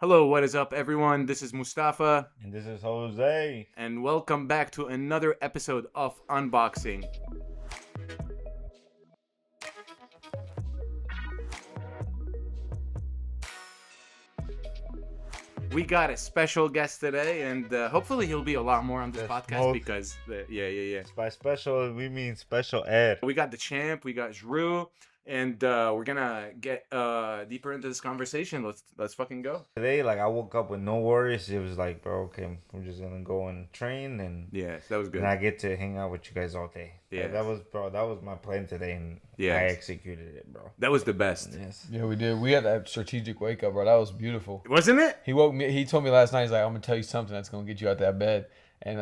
Hello, what is up, everyone? This is Mustafa, And this is Jose. and welcome back to another episode of Unboxing. We got a special guest today, and hopefully he'll be a lot more on this The podcast smoke. because, yeah. By special, we mean special ed. We got the champ, we got Jrue, and we're gonna get deeper into this conversation. Let's fucking go. Today, I woke up with no worries. It was like, bro, okay, I'm just gonna go and train, and Yes, that was good. I get to hang out with you guys all day. Yes. That was my plan today, and Yes. I executed it, bro. That was the best, Yes. Yeah, we did. We had that strategic wake up, bro. That was beautiful. wasn't it? He woke me. He told me last night. He's like, "I'm gonna tell you something that's gonna get you out that bed." And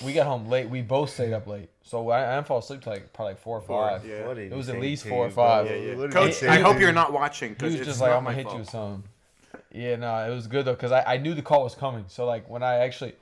we got home late. We both stayed up late, so I didn't fall asleep till probably 4 or 5. Yeah. What did It was he at say least to 4 or you, bro? 5. Yeah, yeah. What did Coach, he say I to hope you? you're not watching He because was it's just like, not "I'm my gonna hit fault. you with something." Yeah, no, it was good though because I knew the call was coming. So like when I actually,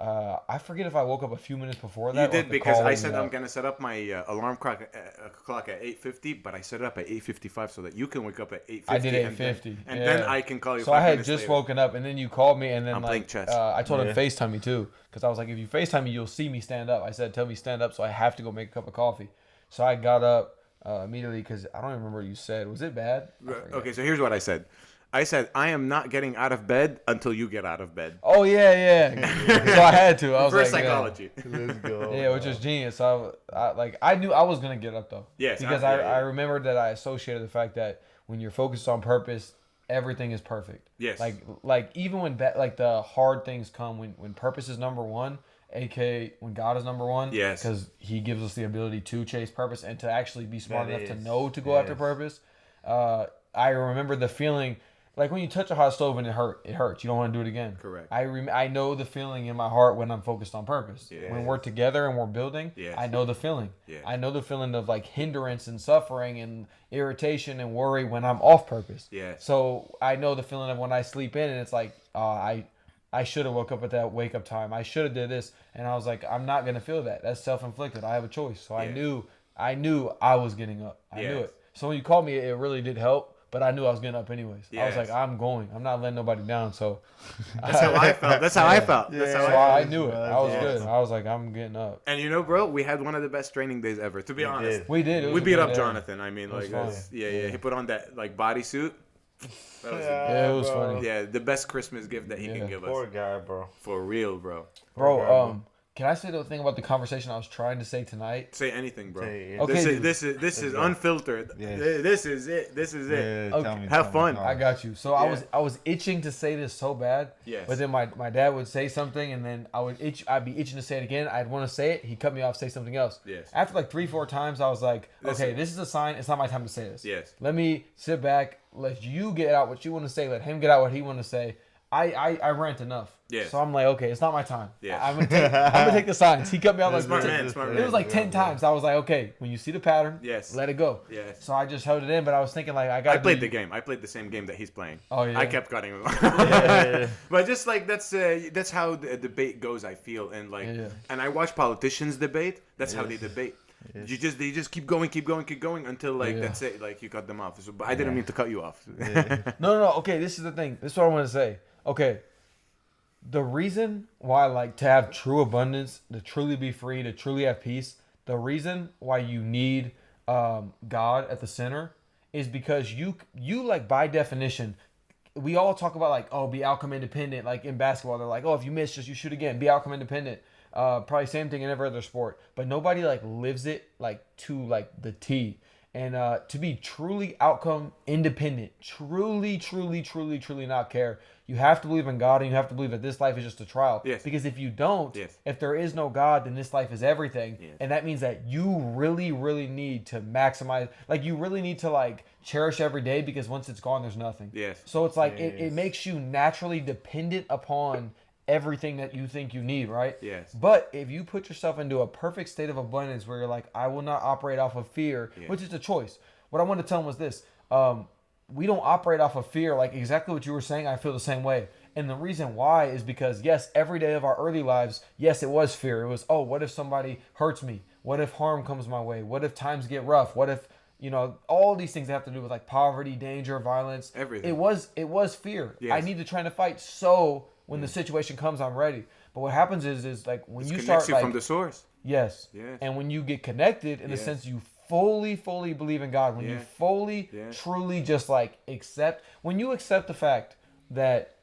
I forget if I woke up a few minutes before that. You or did if the because call I woke said me I'm up. gonna set up my alarm clock at 8:50, but I set it up at 8:55 so that you can wake up at 8:50. I did and then- 8:50, and yeah. then I can call you. So 5 I had minutes just later. woken up, and then you called me, and then I'm playing chess. I told him Yeah. FaceTime me too, because I was like, if you FaceTime me, you'll see me stand up. I said, tell me stand up, so I have to go make a cup of coffee. So I got up immediately because I don't even remember what you said. Was it bad? I forget. Okay, so here's what I said. I said I am not getting out of bed until you get out of bed. Oh yeah. So I had to. I was Reverse like, yeah. psychology. Let's go. Yeah, which was genius. So I knew I was gonna get up though. Yes, because yeah, I yeah. remembered that I associated the fact that when you're focused on purpose, everything is perfect. Yes. Like even when like the hard things come, when purpose is number one, aka when God is number one. Yes. Because He gives us the ability to chase purpose and to actually be smart That enough to is, know to go after yes. purpose. I remember the feeling. Like when you touch a hot stove and it hurts. You don't want to do it again. Correct. I know the feeling in my heart when I'm focused on purpose. Yes. When we're together and we're building, Yes. I know the feeling. Yes. I know the feeling of like hindrance and suffering and irritation and worry when I'm off purpose. Yes. So I know the feeling of when I sleep in and it's like, I should have woke up at that wake up time. I should have did this, and I was like, I'm not gonna feel that. That's self inflicted. I have a choice. So Yes. I knew I was getting up. I knew Yes. it. So when you called me, it really did help. But I knew I was getting up anyways. I Yes. was like, I'm going. I'm not letting nobody down. So That's how I felt. That's how I felt. That's how so I felt. I knew it. I was Yes. good. I was like, I'm getting up. And you know, bro, we had one of the best training days ever. To be honest, did. We did. It was we a beat good up day. Jonathan. I mean, was like, fun. that's- yeah. He put on that like bodysuit. That was Yeah, it was bro. funny. yeah, the best Christmas gift that he Yeah. can give Poor us. guy, bro. For real, bro. Bro, can I say the thing about the conversation I was trying to say tonight? Say anything, bro. Say it. Okay, This is dude. this is go. unfiltered. Yes. This is it. This is it. Yeah, Okay. tell me, Have tell me, fun. tell me. I got you. So Yeah. I was itching to say this so bad. Yes. But then my dad would say something and then I'd be itching to say it again. I'd want to say it. He'd cut me off, say something else. Yes. After like 3-4 times, I was like, Listen. okay, this is a sign. It's not my time to say this. Yes. Let me sit back. Let you get out what you want to say. Let him get out what he want to say. I rant enough. Yes. So I'm like, okay, it's not my time. Yes. I'm gonna take the signs. He cut me off like Smart 10 man, smart It man. was like 10 times. I was like, okay, when you see the pattern, Yes. let it go. Yes. So I just held it in, but I was thinking like I got. I played the game. I played the same game that he's playing. Oh, yeah? I kept cutting him. Yeah. But just like that's how the debate goes. I feel and like Yeah. and I watch politicians debate. That's how they debate. They just keep going until like Yeah. that's it. Like you cut them off. So, but I didn't mean to cut you off. No. Okay, this is the thing. This is what I want to say. Okay, the reason why, like, to have true abundance, to truly be free, to truly have peace, the reason why you need God at the center is because you like by definition, we all talk about like, oh, be outcome independent. Like in basketball, they're like, oh, if you miss, just you shoot again. Be outcome independent. Probably same thing in every other sport, but nobody like lives it like to like the T. And to be truly outcome independent, truly not care, you have to believe in God and you have to believe that this life is just a trial. Yes. Because if you don't, Yes. if there is no God, then this life is everything. Yes. And that means that you really need to maximize, like you really need to like cherish every day because once it's gone, there's nothing. Yes. So it's like it Yes. makes you naturally dependent upon everything that you think you need, right? Yes. But if you put yourself into a perfect state of abundance where you're like, I will not operate off of fear, Yeah. which is a choice. What I want to tell them was this. We don't operate off of fear, like exactly what you were saying. I feel the same way. And the reason why is because, yes, every day of our early lives, yes, it was fear. It was, oh, what if somebody hurts me? What if harm comes my way? What if times get rough? What if you know, all these things that have to do with like poverty, danger, violence. Everything. It was fear. Yes. I need to try to fight so when the situation comes, I'm ready. But what happens is like when you Connects start you like from the source. yes, Yes. and when you get connected in the Yes. sense you fully believe in God, when you Yeah. fully Yeah. truly just like accept, when you accept the fact that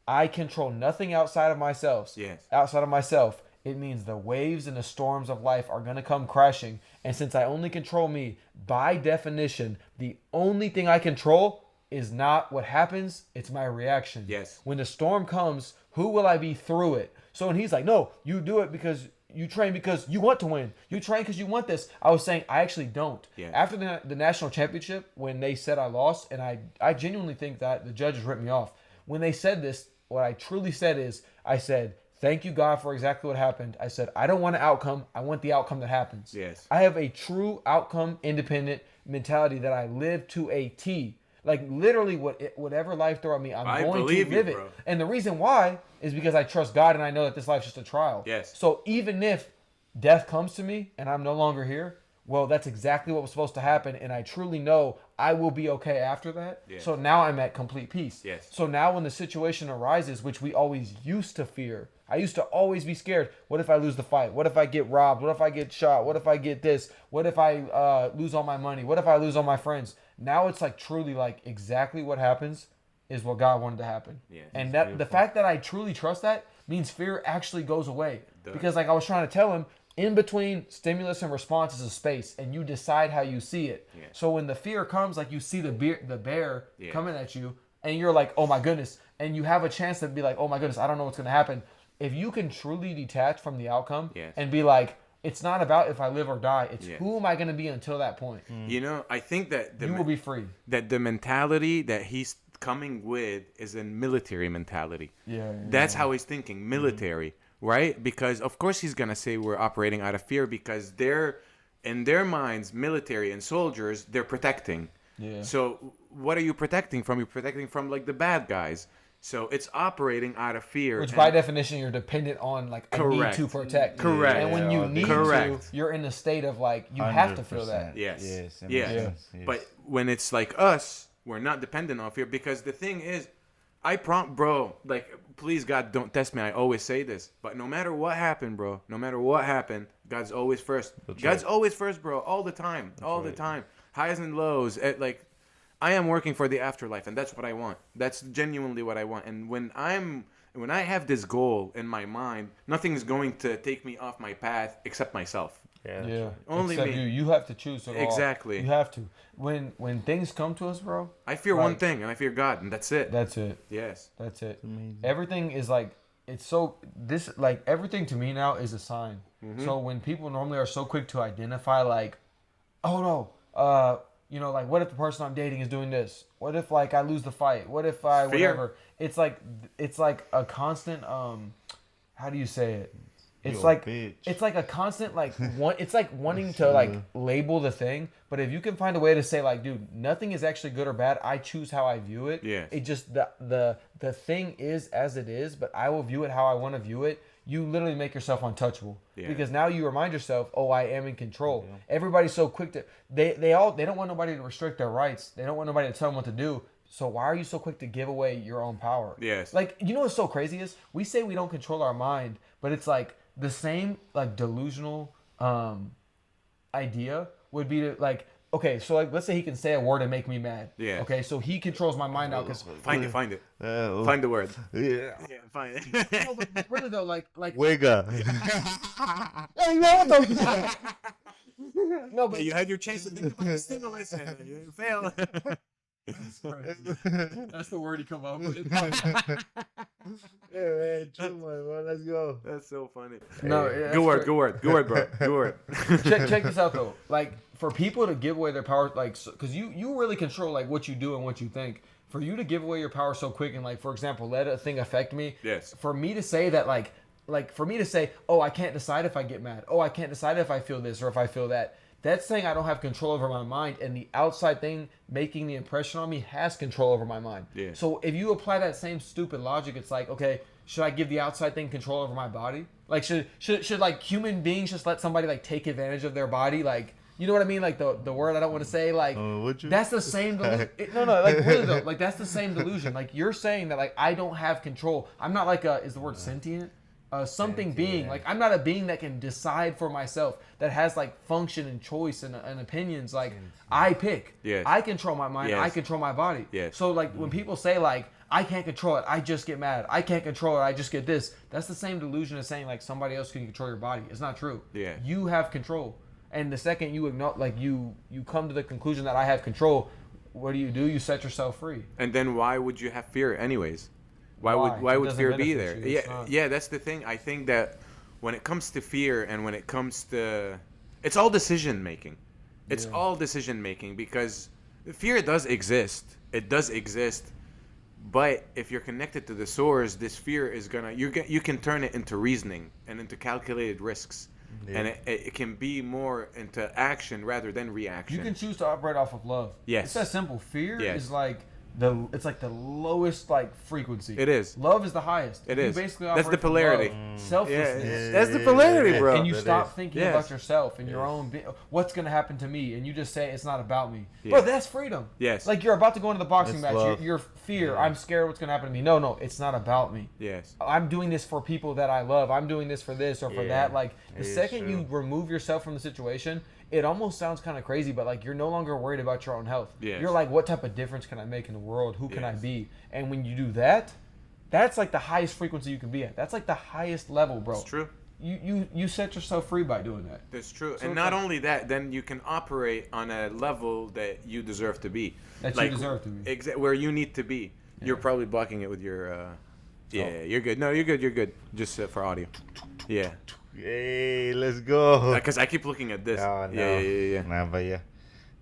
I control nothing outside of myself. Yes. Outside of myself, it means the waves and the storms of life are going to come crashing. And since I only control me, by definition, the only thing I control is not what happens, it's my reaction. Yes. When the storm comes, who will I be through it? So when he's like, no, you do it because you train because you want to win. You train because you want this. I was saying, I actually don't. Yeah. After the national championship, when they said I lost, and I genuinely think that the judges ripped me off. When they said this, what I truly said is, I said, thank you, God, for exactly what happened. I said, I don't want an outcome. I want the outcome that happens. Yes. I have a true outcome independent mentality that I live to a T. Like literally, whatever life throw at me, I'm I going to believe you, live it. bro. And the reason why is because I trust God and I know that this life's just a trial. Yes. So even if death comes to me and I'm no longer here, well, that's exactly what was supposed to happen, and I truly know I will be okay after that. Yes. So now I'm at complete peace. Yes. So now when the situation arises, which we always used to fear, I used to always be scared. What if I lose the fight? What if I get robbed? What if I get shot? What if I get this? What if I lose all my money? What if I lose all my friends? Now it's like truly like exactly what happens is what God wanted to happen. Yes. And that the fact that I truly trust that means fear actually goes away. Because like I was trying to tell him, in between stimulus and response is a space, and you decide how you see it. Yeah. So when the fear comes, like you see the bear Yeah. coming at you, and you're like, oh my goodness, and you have a chance to be like, oh my goodness, I don't know what's going to happen. If you can truly detach from the outcome Yes. and be like, it's not about if I live or die, it's Yes. who am I going to be until that point. You know, I think that You will be free. that the mentality that he's coming with is a military mentality. That's how he's thinking, military, right? Because of course he's gonna say we're operating out of fear because they're in their minds, military and soldiers, they're protecting. Yeah. So what are you protecting from? You're protecting from like the bad guys. So it's operating out of fear. Which and- by definition you're dependent on like I need Correct. to protect. Correct. And when you need Correct. to, you're in a state of like you have to feel that. 100%. Yes. Yes. that Yeah. makes sense. Yes. But when it's like us, we're not dependent on fear because the thing is, bro, like, please God, don't test me. I always say this, but no matter what happened, bro, no matter what happened, God's always first. God's always first, bro, all the time, the time. Highs and lows. Like, I am working for the afterlife, and that's what I want. That's genuinely what I want. And when I have this goal in my mind, nothing's going to take me off my path except myself. Yeah. Yeah. Only Except me. you have to choose to go off. Exactly. You have to. When things come to us, bro, I fear one Right. thing, and I fear God, and that's it. that's it. Yes. That's it. amazing. Everything is like it's so this like everything to me now is a sign. Mm-hmm. So when people normally are so quick to identify like, oh no, you know, like what if the person I'm dating is doing this? What if like I lose the fight? What if I Fear. whatever? It's like a constant how do you say it? It's You a like bitch. it's like a constant like one. It's like wanting to like label the thing, but if you can find a way to say like, dude, nothing is actually good or bad. I choose how I view it. Yes. It just the thing is as it is, but I will view it how I want to view it. You literally make yourself untouchable Yeah. because now you remind yourself, oh, I am in control. Everybody's so quick to they don't want nobody to restrict their rights. They don't want nobody to tell them what to do. So why are you so quick to give away your own power? Yes. Like, you know what's so crazy is we say we don't control our mind, but it's like the same like delusional idea would be to like, okay, so like let's say he can say a word and make me mad. Yeah. Okay, so he controls my mind now because Find it. Find the word. Yeah. Yeah, find it. no, but really though, like Wigga. hey, man, what the- no, but You had your chance to think about the stimulus and you failed. that's the word he come up with. Yeah, man. Chill, man. Let's go. That's so funny. No, yeah, that's Good word, great. good word, good word, bro. Good word. check this out though. Like for people to give away their power, like because you really control like what you do and what you think. For you to give away your power so quick and like for example, let a thing affect me. Yes. For me to say that like for me to say, oh, I can't decide if I get mad. Oh, I can't decide if I feel this or if I feel that. That's saying I don't have control over my mind, and the outside thing making the impression on me has control over my mind. Yeah. So if you apply that same stupid logic, it's like, okay, should I give the outside thing control over my body? Like, should like human beings just let somebody like take advantage of their body? Like, you know what I mean? Like the word I don't want to say. Like would you? that's the same. No, like really though. Like that's the same delusion. Like you're saying that like I don't have control. I'm not like is the word sentient? Something being. Like I'm not a being that can decide for myself. That has like function and choice and opinions. Like I pick. Yes. I control my mind. Yes. I control my body. Yes. So like when people say like I can't control it, I just get mad. I can't control it, I just get this. That's the same delusion as saying like somebody else can control your body. It's not true. Yeah. You have control. And the second you ignore, like you come to the conclusion that I have control, what do? You set yourself free. And then why would you have fear anyways? Why It would doesn't fear be benefit there? you. It's Yeah, not. yeah, that's the thing. I think that when it comes to fear and when it comes to, it's all decision making. It's Yeah. all decision making because fear does exist. It does exist. But if you're connected to the source, this fear is you can turn it into reasoning and into calculated risks. Yeah. And it can be more into action rather than reaction. You can choose to operate off of love. Yes. It's that simple. Fear Yes. is like it's like the lowest like frequency. It is. Love is the highest. It You is. basically That's the operate from polarity. love, selflessness. Yeah, that's the polarity, bro. And you That stop is. thinking Yes. about yourself and your Yes. own. What's gonna happen to me? And you just say it's not about me. Yeah. Bro, that's freedom. Yes. Like you're about to go into the boxing That's match. love. Your fear. Yeah. I'm scared. What's gonna happen to me? No, it's not about me. Yes. I'm doing this for people that I love. I'm doing this for this or for Yeah. that. Like the It is second you true. remove yourself from the situation, it almost sounds kind of crazy, but like you're no longer worried about your own health. Yes. You're like, what type of difference can I make in the world? Who can I Yes. be? And when you do that, that's like the highest frequency you can be at. That's like the highest level, bro. It's true. You set yourself free by doing that. That's true. So And it's not like- only that, then you can operate on a level that you deserve to be. That you deserve to be. Where you need to be. You're probably blocking it with your. Yeah, you're good. No, you're good. You're good. Just for audio. Yeah. Hey, let's go. Because I keep looking at this. Oh, no. Yeah. Nah, but yeah.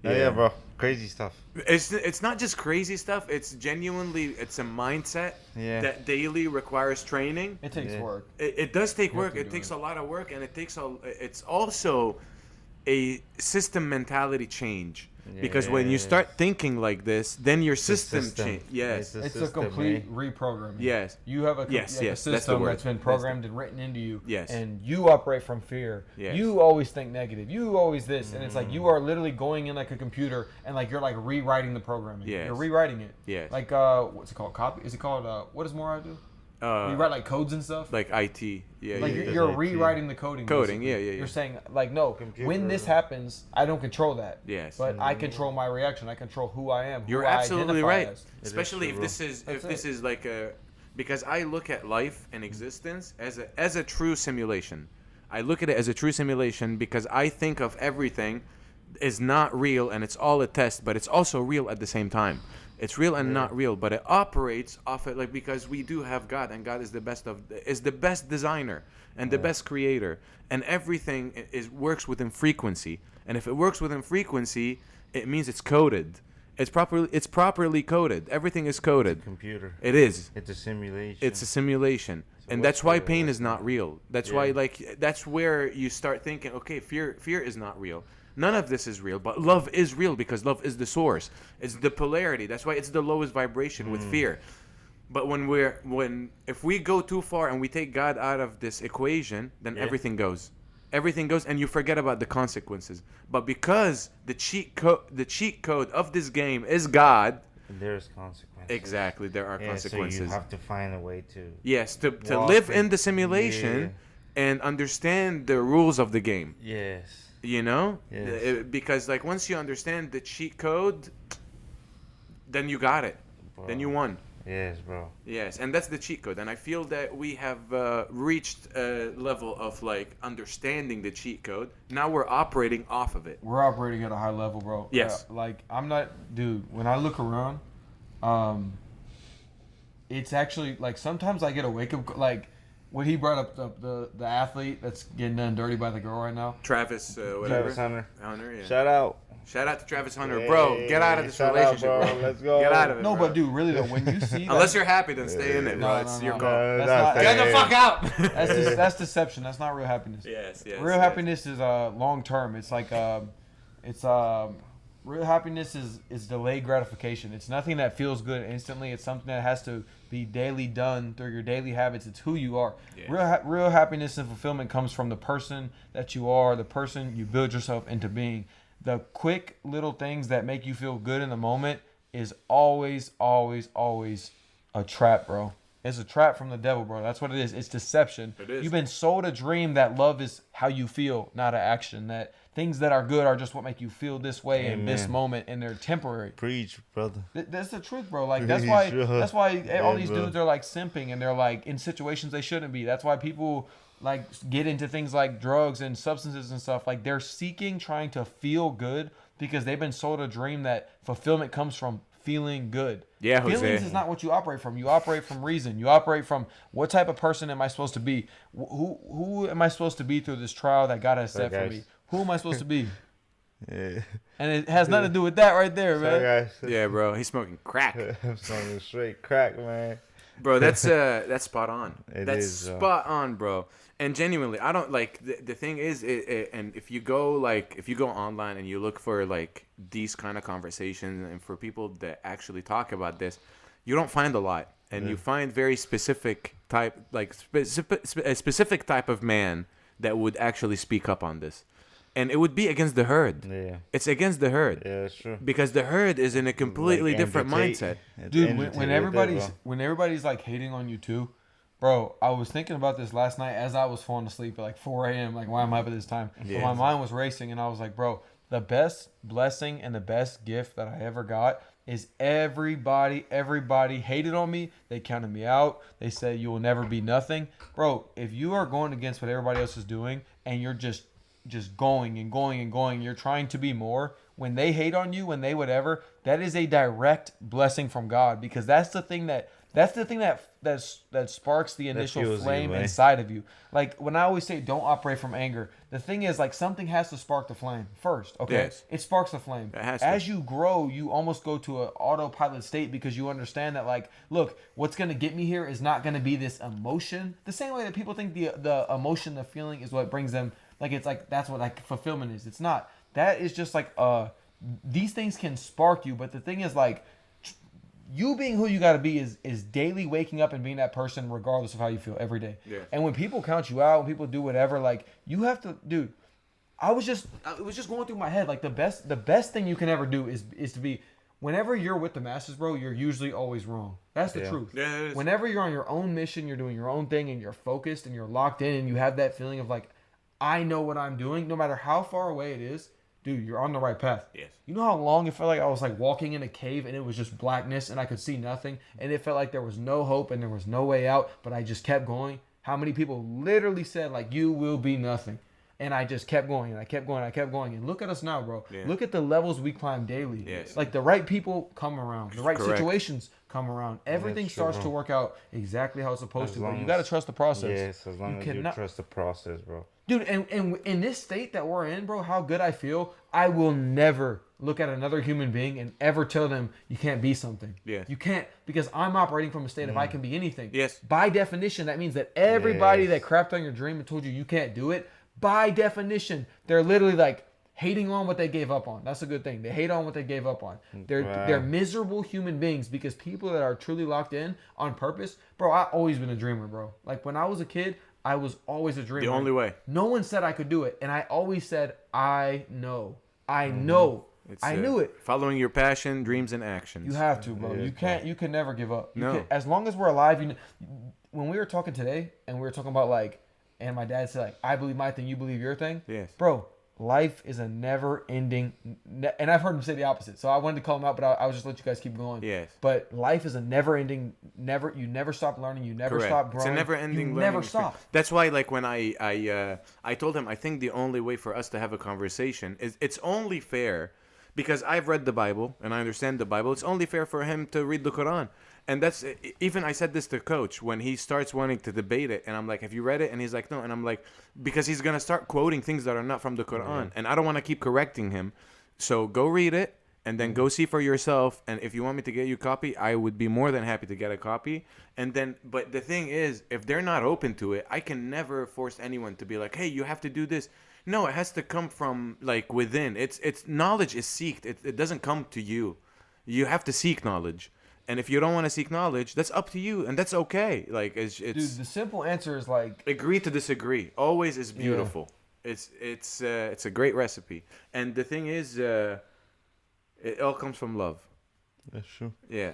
No, Yeah. yeah, bro. Crazy stuff. It's not just crazy stuff. It's genuinely it's a mindset Yeah. that daily requires training. It takes Yeah. work. It does take You have work. to It do takes it. a lot of work, and it's also a system mentality change. Because when you Yeah. start thinking like this, then your system system. change. Yes. It's a system, complete eh? reprogramming. Yes. You have a, Yes, like yes, a that's the system word. that's been That's programmed and written into you. Yes. And you operate from fear. Yes. You always think negative. You always this. And it's like you are literally going in like a computer and like you're like rewriting the programming. Yes. You're rewriting it. Yes. Like what's it called? Copy? Is it called what does Mora do? You Uh, write like codes and stuff? like IT. Yeah. Like yeah, does you're IT. rewriting the coding. Coding, basically. yeah, yeah, yeah. You're saying like no, Computer. when this happens, I don't control that. Yes. But I control my reaction. I control who I am. You're who I absolutely identify right. as. Especially if true, this is That's if this it. is like a because I look at life and existence as a true simulation. I look at it as a true simulation because I think of everything is not real and it's all a test, but it's also real at the same time. It's real and not real, but it operates off it like because we do have God and God is the best designer and the best creator and everything is works within frequency. And if it works within frequency, it means it's coded. It's properly coded. Everything is coded. Computer. It is. It's a simulation. It's a simulation. So And what's that's why real, pain what's is not not? real. That's why Yeah. that's where you start thinking, okay, fear is not real. None of this is real, but love is real because love is the source. It's the polarity. That's why it's the lowest vibration with fear. But if we go too far and we take God out of this equation, then Yeah. everything goes. Everything goes and you forget about the consequences. But because the cheat code of this game is God, There's consequences. exactly, there are Yeah, consequences. so you have to find a way to. Yes, to walk live it. in the simulation and understand the rules of the game. Yes. You know? Yes. Because like once you understand the cheat code, then you got it. Then you won. Yes, bro. Yes, and that's the cheat code. And I feel that we have reached a level of like understanding the cheat code. Now we're operating off of it. We're operating at a high level, bro. Yes. Like I'm not, dude. When I look around, it's actually like sometimes I get a wake up like when he brought up the athlete that's getting done dirty by the girl right now. Travis, whatever. Travis Hunter. Hunter, yeah. Shout out. Shout out to Travis Hunter, bro. Get out of this Shout out, relationship, bro. bro. Let's go. Get out of it. No, bro. but dude, really though, when you see Unless that, you're happy, then stay in it, bro. No, It's no, your no. call. That's that's not- Get the fair. fuck out. that's deception. That's not real happiness. Yes, yes. Real yes. happiness is long term. It's like real happiness is delayed gratification. It's nothing that feels good instantly. It's something that has to be daily done through your daily habits. It's who you are. Yeah. Real happiness and fulfillment comes from the person that you are, the person you build yourself into being. the quick little things that make you feel good in the moment is always, always, always a trap, bro. It's a trap from the devil, bro. That's what it is. It's deception. It is. You've been sold a dream that love is how you feel, not an action. That things that are good are just what make you feel this way in this Amen. moment, and they're temporary. Preach, brother. That's the truth, bro. Like that's Preach, why bro. that's why all Yeah, these bro. dudes are like simping and they're like in situations they shouldn't be. That's why people like get into things like drugs and substances and stuff. Like they're seeking, trying to feel good because they've been sold a dream that fulfillment comes from feeling good. Yeah, Jose. Feelings is not what you operate from. You operate from reason. You operate from what type of person am I supposed to be? Who am I supposed to be through this trial that God has set for guys. me? Who am I supposed to be? Yeah. And it has nothing to do with that right there, man. Sorry, guys. Yeah, bro. He's smoking crack. I'm smoking straight crack, man. Bro, that's spot on. It That's is, spot on, bro. And genuinely, I don't like the thing is, and if you go online and you look for like these kind of conversations and for people that actually talk about this, you don't find a lot, and you find very specific type, like a specific type of man that would actually speak up on this, and it would be against the herd. Yeah. It's against the herd. Yeah, that's true. Because the herd is in a completely Like different Andrew mindset. Tate. Dude, Andrew when Tate right there, when everybody's like hating on you too, bro, I was thinking about this last night as I was falling asleep at like 4 a.m. Like, why am I up at this time? But Yeah. my mind was racing, and I was like, bro, the best blessing and the best gift that I ever got is everybody hated on me. They counted me out. They said you will never be nothing, bro. If you are going against what everybody else is doing and you're just going and going and going, you're trying to be more. When they hate on you, when they whatever, that is a direct blessing from God, because that's the thing that sparks the initial fuels you, flame man. inside of you. Like when I always say don't operate from anger, the thing is like something has to spark the flame first. Okay, Yes. it sparks the flame. It has to. As you grow, you almost go to an autopilot state because you understand that like, look, what's gonna get me here is not gonna be this emotion. The same way that people think the emotion, the feeling is what brings them. Like it's like that's what like fulfillment is. It's not. That is just like these things can spark you, but the thing is like you being who you got to be is daily waking up and being that person regardless of how you feel every day. Yeah. And when people count you out, when people do whatever, like you have to, dude. It was just going through my head like the best thing you can ever do is to be. Whenever you're with the masses, bro, you're usually always wrong. That's the Yeah. truth. Yeah, it is. Whenever you're on your own mission, you're doing your own thing, and you're focused and you're locked in, and you have that feeling of like, I know what I'm doing, no matter how far away it is, dude, you're on the right path. Yes. You know how long it felt like I was like walking in a cave and it was just blackness and I could see nothing, and it felt like there was no hope and there was no way out, but I just kept going. How many people literally said like, you will be nothing? And I just kept going and I kept going and I kept going. And look at us now, bro. Yeah. Look at the levels we climb daily. Yes. Like the right people come around. The right Correct. situations come around. Everything That's true, starts bro. to work out exactly how it's supposed As to. But long you as- got to trust the process. Yes, as long as you cannot- trust the process, bro. Dude, and in this state that we're in, bro, how good I feel, I will never look at another human being and ever tell them you can't be something. Yes. You can't, because I'm operating from a state of I can be anything. Yes. By definition, that means that everybody Yes. that crapped on your dream and told you can't do it, by definition, they're literally like hating on what they gave up on. That's a good thing. They hate on what they gave up on. They're miserable human beings, because people that are truly locked in on purpose, bro, I've always been a dreamer, bro. Like when I was a kid, I was always a dreamer. The only way. No one said I could do it, and I always said, I know. I know. It's, I knew it. Following your passion, dreams, and actions. You have to, bro. Yeah, You can't. You can never give up. No. As long as we're alive. When we were talking today, and we were talking about like, and my dad said like, I believe my thing, you believe your thing. Yes. Bro, life is a never-ending. And I've heard him say the opposite, so I wanted to call him out, but I was just let you guys keep going. Yes. But life is a never-ending. You never stop learning. You never stop growing. It's a never-ending You learning never experience. stop. That's why, like, when I told him, I think the only way for us to have a conversation is it's only fair, because I've read the Bible and I understand the Bible. It's only fair for him to read the Quran. And that's even I said this to Coach when he starts wanting to debate it, and I'm like, "Have you read it?" And he's like, "No." And I'm like, because he's gonna start quoting things that are not from the Quran, and I don't want to keep correcting him. So go read it, and then go see for yourself. And if you want me to get you a copy, I would be more than happy to get a copy. And then, but the thing is, if they're not open to it, I can never force anyone to be like, "Hey, you have to do this." No, it has to come from like within. It's knowledge is seeked. It doesn't come to you. You have to seek knowledge. And if you don't want to seek knowledge, that's up to you, and that's okay. Like it's Dude, the simple answer is like, agree to disagree. Always is beautiful. It's a great recipe. And the thing is, it all comes from love. That's true. Yeah.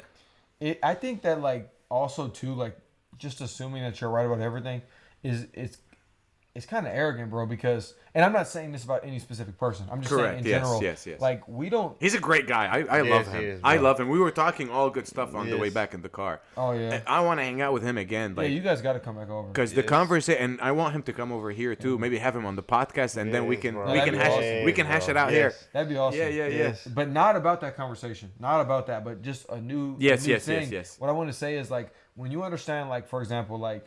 I think that like also too like just assuming that you're right about everything it's kind of arrogant, bro. Because and I'm not saying this about any specific person. I'm just saying in general. Yes. Like we don't. He's a great guy. I Yes, love he him. is, I bro. love him. We were talking all good stuff on the way Yes. back in the car. Oh yeah. And I want to hang out with him again. Yeah, Like, you guys got to come back over. because the Yes. conversation, and I want him to come over here too. Maybe have him on the podcast, and then we Yes, can bro. we can That'd be hash awesome. we can hash Bro. it out Yes. here. That'd be awesome. Yeah. Yes. But not about that conversation. Not about that. But just a new. Yes, a new yes, thing. yes. What I want to say is like when you understand, like for example, like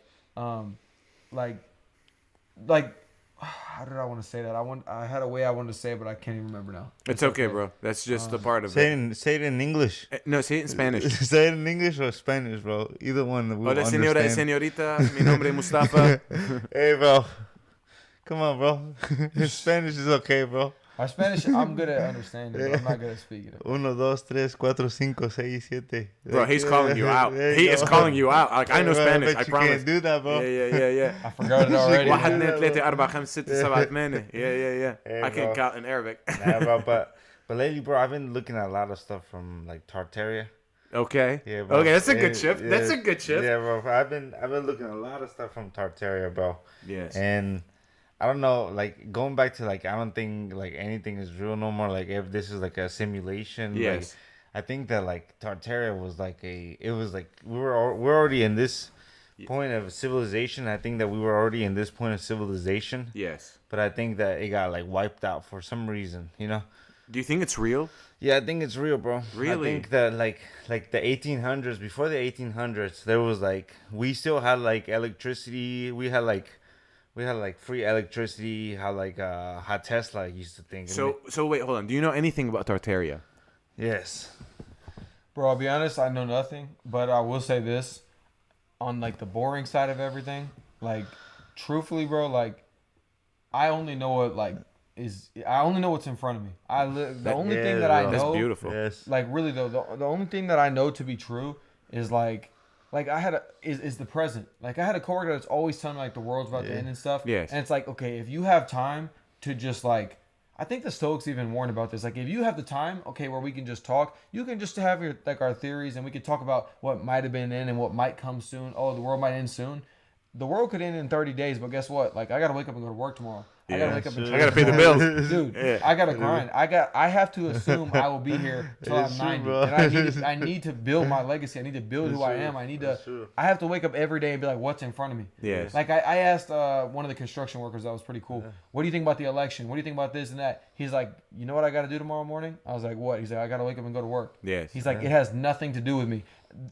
how did I want to say that? I had a way I wanted to say it, but I can't even remember now. It's okay, bro. That's just a part of Say it. it in English. No, say it in Spanish. Say it in English or Spanish, bro. Either one. We'll Hola, señora y understand. señorita. Mi nombre es Mustafa. Hey, bro. Come on, bro. Spanish is okay, bro. My Spanish, I'm good at understanding, but I'm not good at speaking it. 1, 2, 3, 4, 5, 6, 7. Bro, he's calling you out. There He you is go. calling you out. Like, I know Bro, Spanish. bet I you promise. can't do that, bro. Yeah. I forgot it already. واحد man. اثنين ثلاثة أربعة خمسة ستة سبعة ثمانية. Yeah. Hey, I can bro. count in Arabic. Nah, bro, but lately, bro, I've been looking at a lot of stuff from like Tartaria. Okay. Yeah, bro. Okay, that's a good Yeah, shift. That's a yeah. good shift. Yeah, bro. I've been looking at a lot of stuff from Tartaria, bro. Yes. And I don't know, like going back to like I don't think like anything is real no more. Like if this is like a simulation. Yes. Like, I think that like Tartaria was like we're already in this point of civilization. I think that we were already in this point of civilization. Yes. But I think that it got like wiped out for some reason, you know? Do you think it's real? Yeah, I think it's real, bro. Really? I think that like the 1800s, before the 1800s, there was like we still had like electricity. We had like free electricity. How Tesla used to think. So wait, hold on. Do you know anything about Tartaria? Yes. Bro, I'll be honest, I know nothing, but I will say this. On, like, the boring side of everything, like, truthfully, bro, like, I only know what, like, I only know what's in front of me. The only yeah, thing that I bro. That's know, beautiful. Yes. like, really, though, the only thing that I know to be true is, like I had is the present. Like, I had a coworker that's always telling me, like, the world's about to end and stuff. Yes. And it's like, okay, if you have time to just, like, I think the Stoics even warned about this. Like, if you have the time, okay, where we can just talk, you can just have your like our theories, and we could talk about what might have been in and what might come soon. Oh, the world might end soon. The world could end in 30 days, but guess what? Like, I gotta wake up and go to work tomorrow. I gotta Yeah. wake up and I gotta pay the bills. Dude, Yeah. I gotta grind. I have to assume I will be here till I'm It's true, 90, bro. and I need to build my legacy. I need to build who I am. I need to. That's true. I have to wake up every day and be like, what's in front of me? Yes. Like I asked one of the construction workers, that was pretty cool. What do you think about the election? What do you think about this and that? He's like, you know what I got to do tomorrow morning? I was like, what? He's like, I got to wake up and go to work. Yes. He's like, it has nothing to do with me.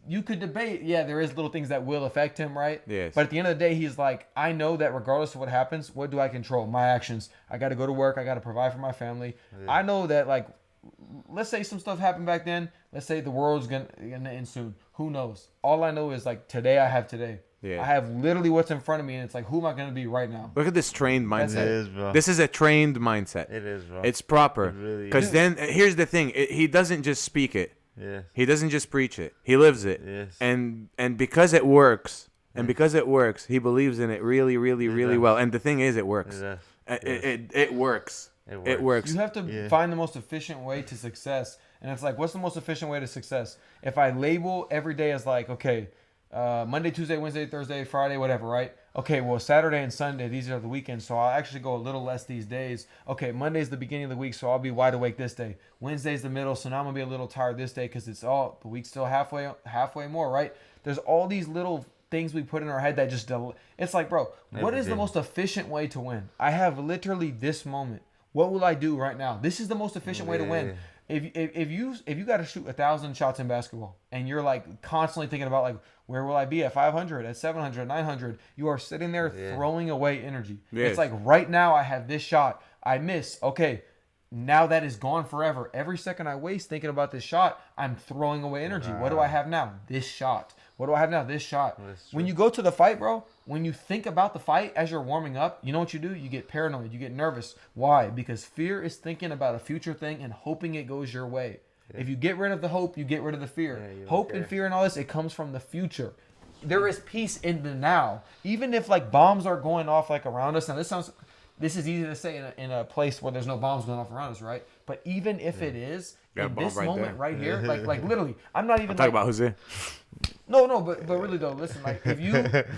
You could debate, yeah, there is little things that will affect him, right? Yes. But at the end of the day, he's like, I know that regardless of what happens, what do I control? My actions. I got to go to work. I got to provide for my family. I know that, like, let's say some stuff happened back then. Let's say the world's gonna end soon. Who knows? All I know is, like, today I have today. Yeah. I have literally what's in front of me, and it's like, who am I going to be right now? Look at this trained That's mindset. It is, bro. This is a trained mindset. It is, bro. It's proper. It really Because is. then, here's the thing. He doesn't just speak it. Yes. He doesn't just preach it. He lives it. Yes. And because it works, he believes in it really, really, really does. well. And the thing is, it works. It does. It works. It works. You have to Yeah. find the most efficient way to success. And it's like, what's the most efficient way to success? If I label every day as like, okay, Monday, Tuesday, Wednesday, Thursday, Friday, whatever, right? Okay, well, Saturday and Sunday, these are the weekends, so I'll actually go a little less these days. Okay, Monday's the beginning of the week, so I'll be wide awake this day. Wednesday's the middle, so now I'm going to be a little tired this day because it's all, the week's still halfway more, right? There's all these little things we put in our head that just, it's like, bro, what is the Everything. most efficient way to win? I have literally this moment. What will I do right now? This is the most efficient way to win. If you got to shoot 1,000 shots in basketball and you're like constantly thinking about like where will I be at 500, at 700, 900, you are sitting there throwing away energy. Yes. It's like right now I have this shot, I miss. Okay, now that is gone forever. Every second I waste thinking about this shot, I'm throwing away energy. What do I have now? This shot. What do I have now? This shot. When you go to the fight, bro, when you think about the fight as you're warming up, you know what you do? You get paranoid. You get nervous. Why? Because fear is thinking about a future thing and hoping it goes your way. Yeah. If you get rid of the hope, you get rid of the fear. Hope and fear and all this, it comes from the future. There is peace in the now. Even if like bombs are going off like around us. Now this sounds this is easy to say in a place where there's no bombs going off around us, right? But even if it is, Got a in bomb this right moment there. right here, like literally, I'm not even Talk about Jose. no, but really though, listen, like if you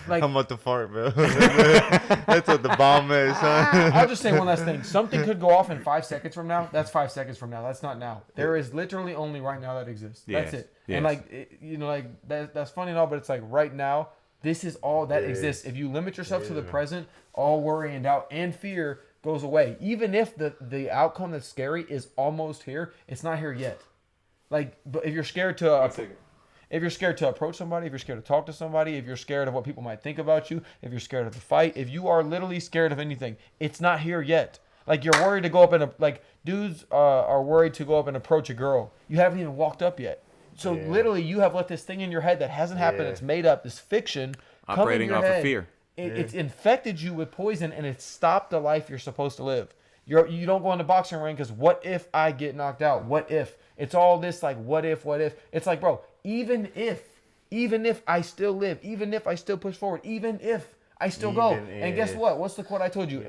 like, I'm about to fart, bro. That's what the bomb is, huh? I'll just say one last thing. Something could go off in 5 seconds from now. That's 5 seconds from now. That's not now. There is literally only right now that exists. That's Yes, it. yes. And like, that's funny and all, but it's like right now, this is all that exists. If you limit yourself to the present, all worry and doubt and fear goes away. Even if the outcome that's scary is almost here, it's not here yet. Like, but if you're scared to if you're scared to approach somebody, if you're scared to talk to somebody, if you're scared of what people might think about you, if you're scared of the fight, if you are literally scared of anything, it's not here yet. Like, you're worried to go up and like dudes are worried to go up and approach a girl. You haven't even walked up yet. So literally, you have let this thing in your head that hasn't happened. It's made up. This fiction Operating come in off your of head. fear. It's infected you with poison, and it's stopped the life you're supposed to live. You don't go in the boxing ring because what if I get knocked out? What if? It's all this like what if? It's like, bro, even if I still live, even if I still push forward, even if I still go. And guess what? What's the quote I told you?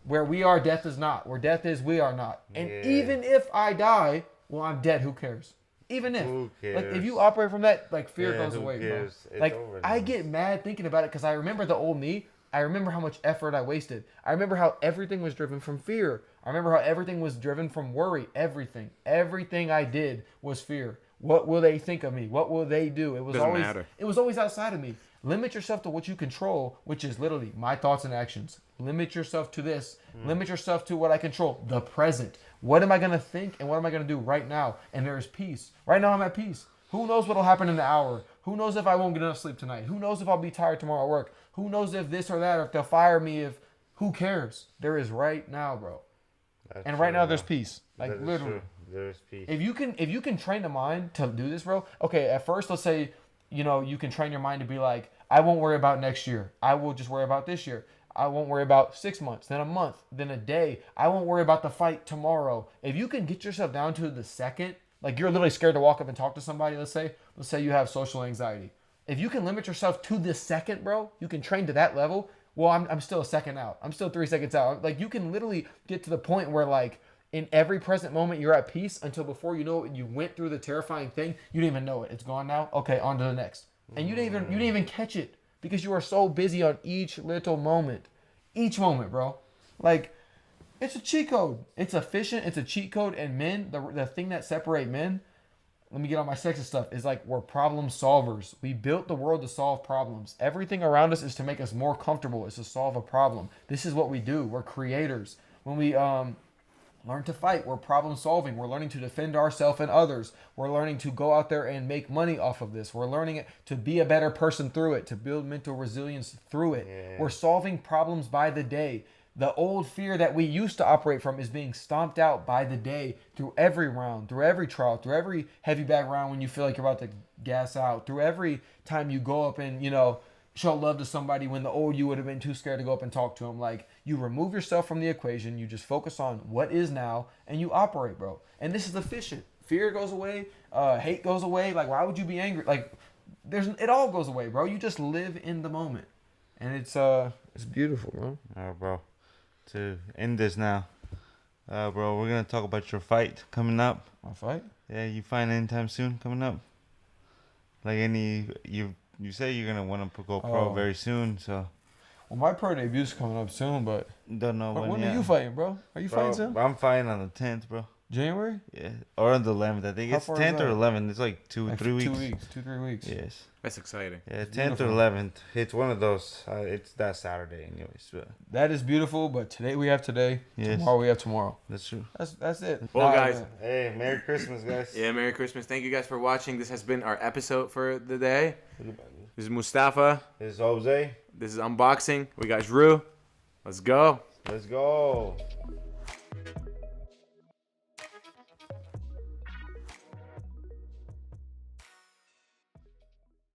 Where we are, death is not. Where death is, we are not. And even if I die, well, I'm dead. Who cares? Even if. Who cares? Like, if you operate from that, like, fear goes who away, cares? bro. It's Like, over I now. get mad thinking about it because I remember the old me. I remember how much effort I wasted. I remember how everything was driven from fear. I remember how everything was driven from worry. Everything I did was fear. What will they think of me? What will they do? It was Doesn't always matter. It was always outside of me. Limit yourself to what you control, which is literally my thoughts and actions. Limit yourself to this. Limit yourself to what I control, the present. What am I going to think and what am I going to do right now? And there is peace. Right now I'm at peace. Who knows what will happen in an hour? Who knows if I won't get enough sleep tonight? Who knows if I'll be tired tomorrow at work? Who knows if this or that, or if they'll fire me? Who cares? There is right now, bro. That's And right true, now there's bro. peace. Like, That is literally. true. There's peace. If you can train the mind to do this, bro. Okay, at first let's say, you can train your mind to be like, I won't worry about next year. I will just worry about this year. I won't worry about 6 months, then a month, then a day. I won't worry about the fight tomorrow. If you can get yourself down to the second, like you're literally scared to walk up and talk to somebody, let's say you have social anxiety. If you can limit yourself to the second, bro, you can train to that level. Well, I'm still a second out. I'm still 3 seconds out. Like, you can literally get to the point where, like, in every present moment, you're at peace until before you know it, you went through the terrifying thing. You didn't even know it. It's gone now. Okay, on to the next. And you didn't even catch it because you were so busy on each little moment. Each moment, bro. Like, it's a cheat code. It's efficient. It's a cheat code. And men, the thing that separate men, let me get on my sexist stuff, is like we're problem solvers. We built the world to solve problems. Everything around us is to make us more comfortable. It's to solve a problem. This is what we do. We're creators. When we learn to fight, we're problem solving. We're learning to defend ourselves and others. We're learning to go out there and make money off of this. We're learning to be a better person through it, to build mental resilience through it. Yeah. We're solving problems by the day. The old fear that we used to operate from is being stomped out by the day through every round, through every trial, through every heavy bag round when you feel like you're about to gas out, through every time you go up and, show love to somebody when the old you would have been too scared to go up and talk to them. Like, you remove yourself from the equation, you just focus on what is now, and you operate, bro. And this is efficient. Fear goes away, hate goes away. Like, why would you be angry? Like, it all goes away, bro. You just live in the moment, and it's beautiful, bro. Bro, to end this now, bro, we're gonna talk about your fight coming up. My fight? Yeah, you fight anytime soon coming up? Like you say you're gonna want to go pro very soon, so. Well, my pro debut's coming up soon, but Don't know when yet. are you fighting, bro? Are you fighting Bro, soon? I'm fighting on the 10th, bro. January? Yeah, or on the 11th. I think How it's far is 10th or that? 11th. It's like 3 weeks. 2 weeks, 3 weeks. Yes. That's exciting. Yeah, It's 10th or beautiful. 11th. It's one of those. It's that Saturday, anyways. But That is beautiful, but today we have today. Yes. Tomorrow we have tomorrow. that's true. That's it. Well, Nah, guys, man. Hey, Merry Christmas, guys. Yeah, Merry Christmas. Thank you guys for watching. This has been our episode for the day. This is Mustafa. This is Jose. This is Unboxing. We got Jrue. Let's go. Let's go.